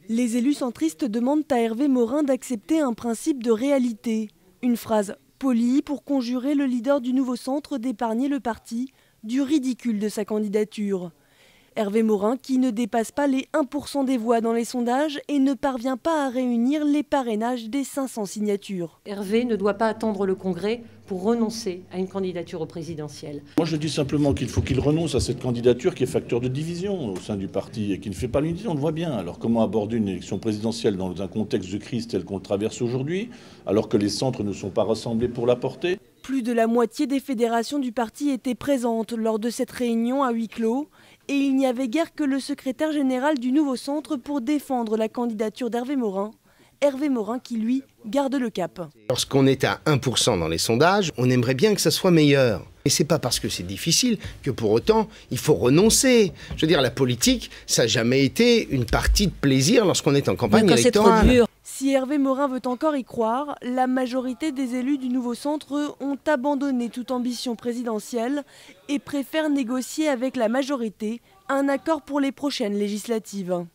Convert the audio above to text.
Les élus centristes demandent à Hervé Morin d'accepter un principe de réalité. Une phrase polie pour conjurer le leader du nouveau centre d'épargner le parti du ridicule de sa candidature. Hervé Morin qui ne dépasse pas les 1% des voix dans les sondages et ne parvient pas à réunir les parrainages des 500 signatures. Hervé ne doit pas attendre le Congrès pour renoncer à une candidature au présidentiel. Moi je dis simplement qu'il faut qu'il renonce à cette candidature qui est facteur de division au sein du parti et qui ne fait pas l'unité, on le voit bien. Alors comment aborder une élection présidentielle dans un contexte de crise tel qu'on le traverse aujourd'hui, alors que les centres ne sont pas rassemblés pour la porter? Plus de la moitié des fédérations du parti étaient présentes lors de cette réunion à huis clos. Et il n'y avait guère que le secrétaire général du nouveau centre pour défendre la candidature d'Hervé Morin. Hervé Morin qui, lui, garde le cap. Lorsqu'on est à 1% dans les sondages, on aimerait bien que ça soit meilleur. Et c'est pas parce que c'est difficile que pour autant, il faut renoncer. Je veux dire, la politique, ça n'a jamais été une partie de plaisir lorsqu'on est en campagne électorale. Si Hervé Morin veut encore y croire, la majorité des élus du nouveau centre ont abandonné toute ambition présidentielle et préfèrent négocier avec la majorité un accord pour les prochaines législatives.